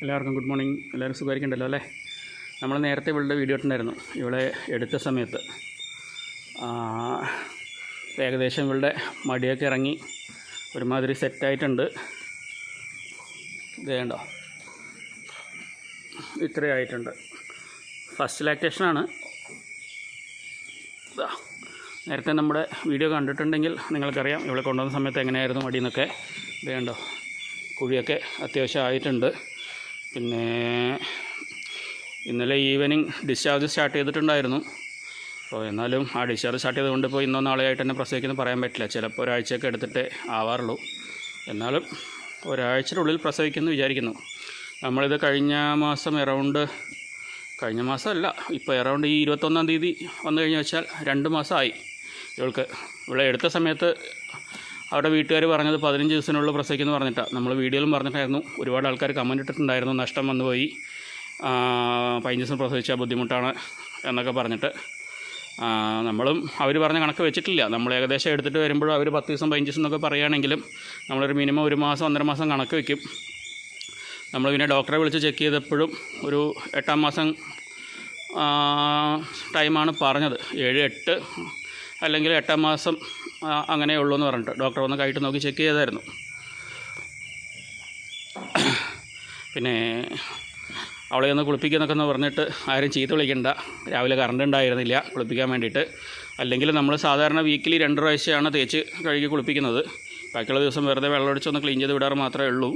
എല്ലാവർക്കും good morning. എല്ലാവരും സുഖമായിരിക്കണ്ടല്ലോ അല്ലേ? നമ്മൾ നേരത്തെ ഇവളുടെ വീഡിയോ ഇട്ടുണ്ടായിരുന്നു. ഇവളെ എടുത്ത സമയത്ത് ഏകദേശം ഇവളുടെ മടിയൊക്കെ ഇറങ്ങി ഒരുമാതിരി സെറ്റായിട്ടുണ്ട്. ഇത് വേണ്ടോ, ഇത്രയായിട്ടുണ്ട്. ഫസ്റ്റ് ലാക്ടേഷനാണ്. നേരത്തെ നമ്മുടെ വീഡിയോ കണ്ടിട്ടുണ്ടെങ്കിൽ നിങ്ങൾക്കറിയാം ഇവളെ കൊണ്ടുവന്ന സമയത്ത് എങ്ങനെയായിരുന്നു മടിയെന്നൊക്കെ. ഇത് വേണ്ടോ, കുഴിയൊക്കെ അത്യാവശ്യം ആയിട്ടുണ്ട്. പിന്നെ ഇന്നലെ ഈവനിങ് ഡിസ്ചാർജ് സ്റ്റാർട്ട് ചെയ്തിട്ടുണ്ടായിരുന്നു. അപ്പോൾ എന്നാലും ആ ഡിസ്ചാർജ് സ്റ്റാർട്ട് ചെയ്തുകൊണ്ട് ഇപ്പോൾ ഇന്നോ നാളെയായിട്ട് തന്നെ പ്രസവിക്കുന്നത് പറയാൻ പറ്റില്ല. ചിലപ്പോൾ ഒരാഴ്ചയൊക്കെ എടുത്തിട്ടേ ആവാറുള്ളൂ. എന്നാലും ഒരാഴ്ചയുടെ ഉള്ളിൽ പ്രസവിക്കുമെന്ന് വിചാരിക്കുന്നു. നമ്മളിത് കഴിഞ്ഞ മാസമല്ല, ഇപ്പോൾ അറൗണ്ട് ഈ 21-ാം തീയതി വന്നു കഴിഞ്ഞ് വെച്ചാൽ 2 മാസമായി ഇവൾക്ക്. ഇവിടെ എടുത്ത സമയത്ത് അവിടെ വീട്ടുകാർ പറഞ്ഞത് 15 ദിവസത്തിനുള്ളിൽ പ്രസവിക്കുമെന്ന് പറഞ്ഞിട്ടാണ്. നമ്മൾ വീഡിയോയിലും പറഞ്ഞിട്ടായിരുന്നു. ഒരുപാട് ആൾക്കാർ കമൻറ്റ് ഇട്ടിട്ടുണ്ടായിരുന്നു, നഷ്ടം വന്നുപോയി, 15 ദിവസം പ്രസവിച്ചാൽ ബുദ്ധിമുട്ടാണ് എന്നൊക്കെ പറഞ്ഞിട്ട്. നമ്മളും അവർ പറഞ്ഞ കണക്ക് വെച്ചിട്ടില്ല. നമ്മൾ ഏകദേശം എടുത്തിട്ട് വരുമ്പോഴും അവർ 10 ദിവസം 15 ദിവസം എന്നൊക്കെ പറയുകയാണെങ്കിലും നമ്മളൊരു മിനിമം 1 മാസം 1.5 മാസം കണക്ക് വയ്ക്കും. നമ്മൾ പിന്നെ ഡോക്ടറെ വിളിച്ച് ചെക്ക് ചെയ്തപ്പോഴും ഒരു 8-ാം മാസം ടൈമാണ് പറഞ്ഞത്. 7-8 അല്ലെങ്കിൽ 8-ാം മാസം അങ്ങനെ ഉള്ളൂ എന്ന് പറഞ്ഞിട്ട് ഡോക്ടർ വന്ന് കൈയിട്ട് നോക്കി ചെക്ക് ചെയ്തായിരുന്നു. പിന്നെ അവളെ ഒന്ന് കുളിപ്പിക്കുന്നൊക്കെ എന്ന് പറഞ്ഞിട്ട് ആരും ചീത്ത വിളിക്കണ്ട. രാവിലെ കറണ്ട് ഉണ്ടായിരുന്നില്ല കുളിപ്പിക്കാൻ വേണ്ടിയിട്ട്. അല്ലെങ്കിൽ നമ്മൾ സാധാരണ വീക്കിലി 2 പ്രാവശ്യമാണ് തേച്ച് കഴുകി കുളിപ്പിക്കുന്നത്. ബാക്കിയുള്ള ദിവസം വെറുതെ വെള്ളമൊടിച്ചൊന്ന് ക്ലീൻ ചെയ്ത് വിടാറ് മാത്രമേ ഉള്ളൂ.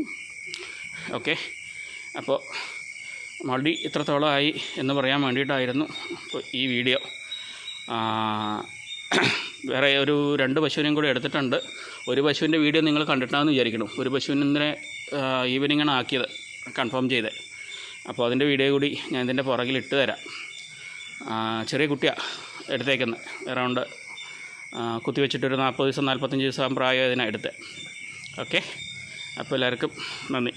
ഓക്കെ, അപ്പോൾ മടി ഇത്രത്തോളമായി എന്ന് പറയാൻ വേണ്ടിയിട്ടായിരുന്നു ഇപ്പോൾ ഈ വീഡിയോ. വേറെ ഒരു 2 പശുവിനെയും കൂടി എടുത്തിട്ടുണ്ട്. ഒരു പശുവിൻ്റെ വീഡിയോ നിങ്ങൾ കണ്ടിട്ടാണെന്ന് വിചാരിക്കണം. ഒരു പശുവിനെ ഇന്നലെ ഈവനിങ്ങാണ് ആക്കിയത്, കൺഫേം ചെയ്തത്. അപ്പോൾ അതിൻ്റെ വീഡിയോ കൂടി ഞാൻ ഇതിൻ്റെ പുറകിൽ ഇട്ട് തരാം. ചെറിയ കുട്ടിയാണ് എടുത്തേക്കുന്നത്. അറൗണ്ട് കുത്തിവെച്ചിട്ടൊരു 40 ദിവസം 45 ദിവസം പ്രായം ഇതിനാണ് എടുത്തത്. ഓക്കെ, അപ്പോൾ എല്ലാവർക്കും നന്ദി.